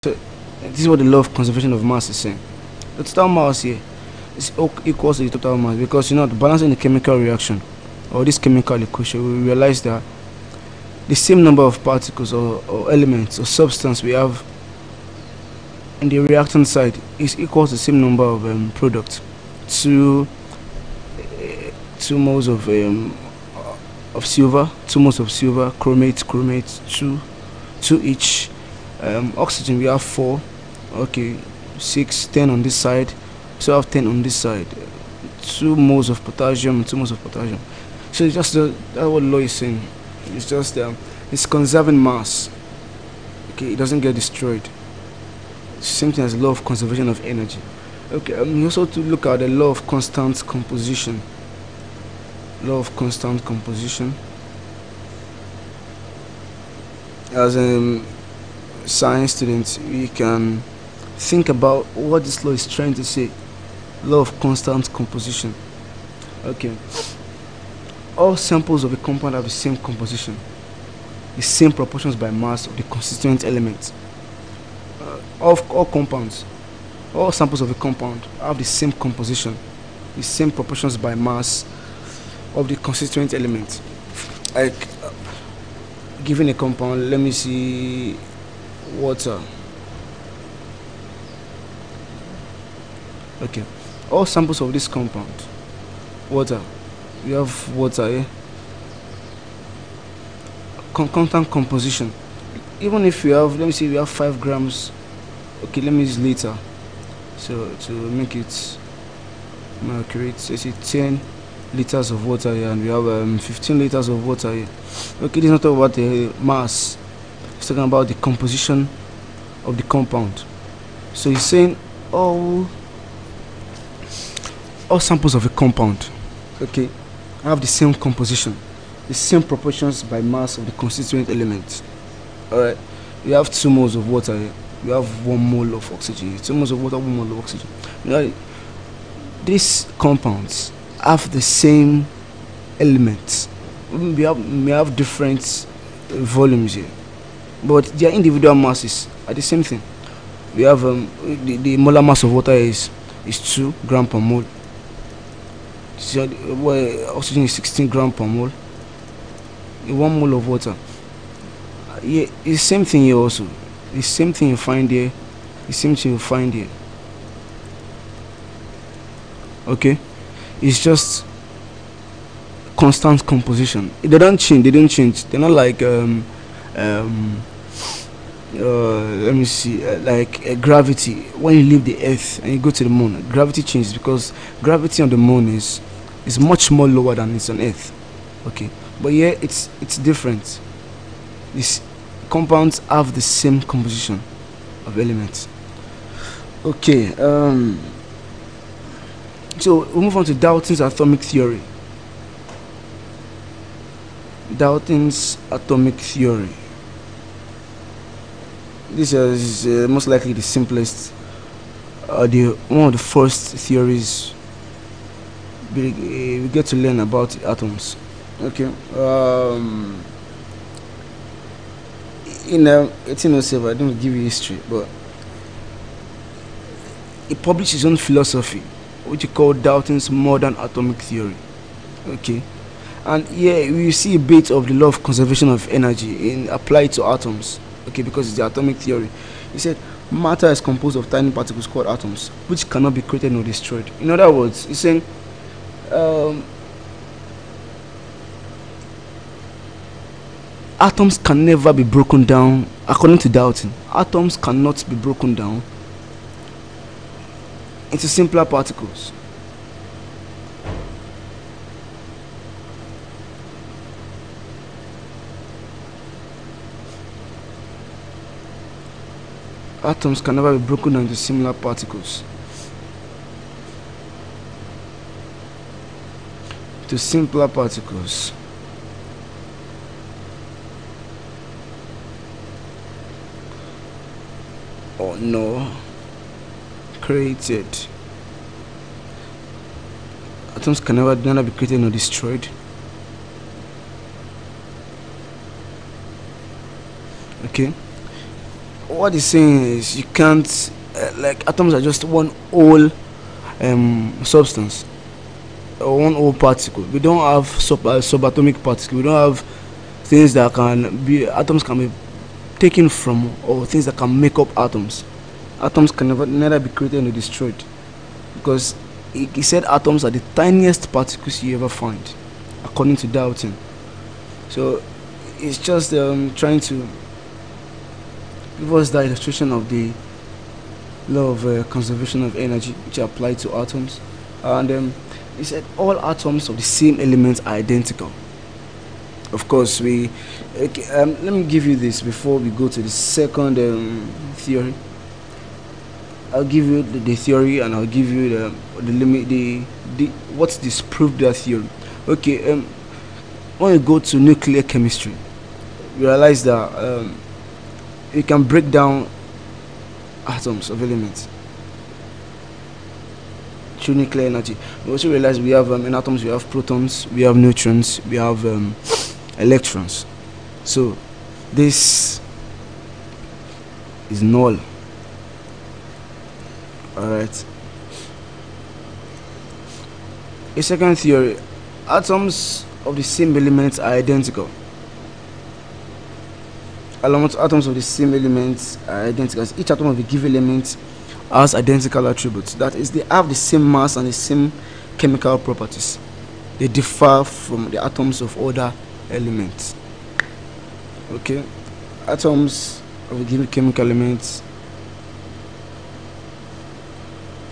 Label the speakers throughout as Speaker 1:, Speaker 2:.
Speaker 1: So this is what the law of conservation of mass is saying. The total mass here is equals to the total mass, because balancing the chemical reaction or this chemical equation, we realize that the same number of particles or elements or substance we have in the reactant side is equal to the same number of products. Two moles of silver, 2 moles of silver, chromate, two each. Oxygen we have 4, okay, 6, 10 on this side, so I have 10 on this side. 2 moles of potassium, 2 moles of potassium. So it's just that's what the law is saying. It's just it's conserving mass. Okay, it doesn't get destroyed. Same thing as the law of conservation of energy. Okay, you also to look at the law of constant composition. Law of constant composition. As a science student, we can think about what this law is trying to say. Law of constant composition. Okay. All samples of a compound have the same composition, the same proportions by mass of the constituent elements. Of all compounds, all samples of a compound have the same composition, the same proportions by mass of the constituent elements. Like given a compound, let me see, water. Okay, all samples of this compound, water. We have water here. Constant composition. Even if we have, let me see, we have 5 grams. Okay, let me use liter. So to make it more accurate, so it's 10 liters of water here, and we have 15 liters of water here. Okay, this is not talking about the mass. It's talking about the composition of the compound. So he's saying all samples of a compound, okay, have the same composition, the same proportions by mass of the constituent elements. Alright, we have 2 moles of water here. We have 1 mole of oxygen. 2 moles of water, 1 mole of oxygen. These compounds have the same elements. We have different volumes here, but their individual masses are the same thing. We have the molar mass of water is 2 grams per mole. So oxygen is 16 grams per mole. 1 mole of water. Yeah, it's the same thing here also. The same thing you find here. The same thing you find here. Okay, it's just constant composition. They don't change. They don't change. They're not like let me see, like gravity. When you leave the earth and you go to the moon, gravity changes, because gravity on the moon is much more lower than it's on earth. Okay, but yeah, it's different. These compounds have the same composition of elements. Okay, so we move on to Dalton's atomic theory. Dalton's atomic theory. This is most likely the simplest, one of the first theories we get to learn about atoms. Okay. In 1807, I don't give you history, but he published his own philosophy, which he called Dalton's modern atomic theory. Okay, and here we see a bit of the law of conservation of energy applied to atoms. Okay, because it's the atomic theory. He said matter is composed of tiny particles called atoms, which cannot be created nor destroyed. In other words, he's saying atoms can never be broken down. According to Dalton, atoms cannot be broken down into simpler particles. Atoms can never be broken down into similar particles. To simpler particles. Or no, created. Atoms can never be created nor destroyed. Okay. what he's saying is you can't like atoms are just one whole substance or one whole particle. We don't have subatomic particles. We don't have things that can be atoms can be taken from, or things that can make up atoms. Atoms can neither be created nor destroyed, because he said atoms are the tiniest particles you ever find, according to Dalton. So it's just trying to give us that illustration of the law of conservation of energy, which applied to atoms. And he said all atoms of the same element are identical. Of course, let me give you this before we go to the second theory. I'll give you the theory, and I'll give you the limit, the what's disproved that theory. Okay, when you go to nuclear chemistry, you realize that you can break down atoms of elements through nuclear energy. We also realize we have in atoms we have protons, we have neutrons, we have electrons. So this is null. Alright. A second theory: atoms of the same elements are identical. Atoms of the same elements are identical. Each atom of a given element has identical attributes. That is, they have the same mass and the same chemical properties. They differ from the atoms of other elements. Okay, atoms of a given chemical element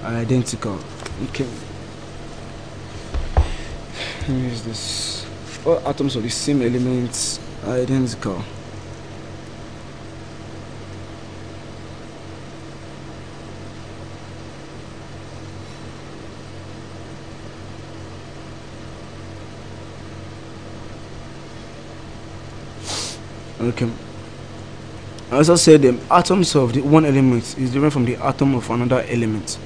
Speaker 1: are identical. Okay, here is this. All atoms of the same elements are identical. Okay. I also said the atoms of the one element is different from the atom of another element.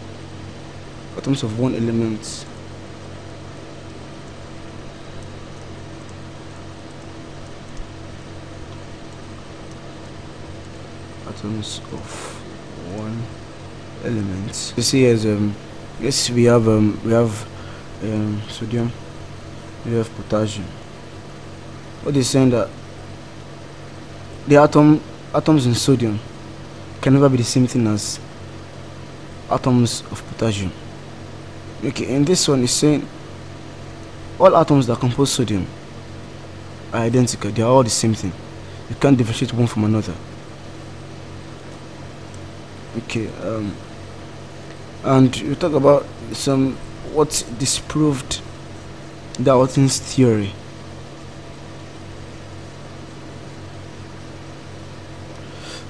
Speaker 1: Atoms of one element atoms of one element. You see, as yes, we have sodium, we have potassium. What is saying that the atoms in sodium can never be the same thing as atoms of potassium. Okay, and this one is saying all atoms that compose sodium are identical. They are all the same thing. You can't differentiate one from another. Okay, and we talk about what disproved Dalton's theory.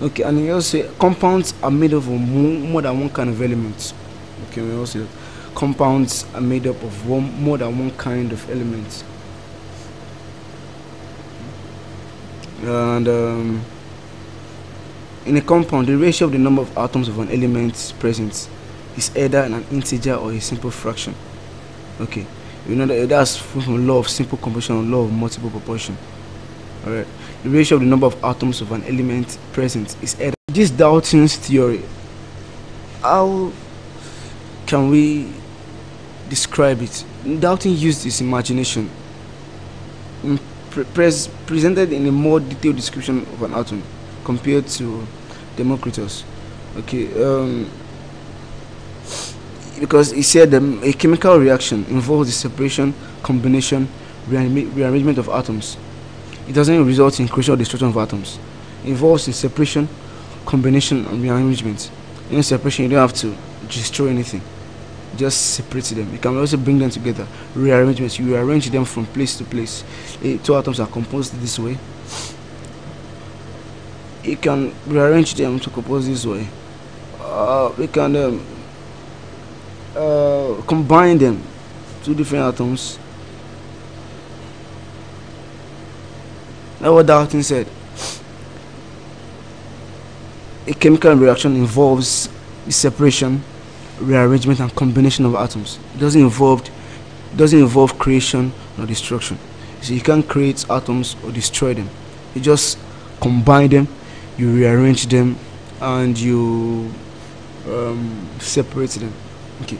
Speaker 1: Okay, and we also say compounds are made up of more than one kind of elements. Okay, we also say compounds are made up of more than one kind of elements. And in a compound, the ratio of the number of atoms of an element present is either an integer or a simple fraction. Okay, you know that's from law of simple composition or law of multiple proportion. Alright, the ratio of the number of atoms of an element present is either. This Dalton's theory, how can we describe it? Dalton used his imagination, presented in a more detailed description of an atom compared to Democritus. Okay, because he said a chemical reaction involves the separation, combination, rearrangement of atoms. It doesn't result in creation or destruction of atoms. It involves in separation, combination, and rearrangement. In separation, you don't have to destroy anything. Just separate them. You can also bring them together. Rearrangements, you rearrange them from place to place. Two atoms are composed this way. You can rearrange them to compose this way. We can combine them, two different atoms. That's what Dalton said. A chemical reaction involves the separation, rearrangement, and combination of atoms. It doesn't involve creation or destruction. So you can't create atoms or destroy them. You just combine them, you rearrange them, and you separate them. Okay.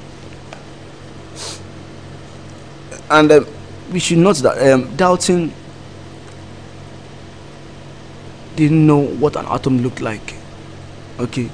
Speaker 1: And we should note that Dalton didn't know what an atom looked like. Okay.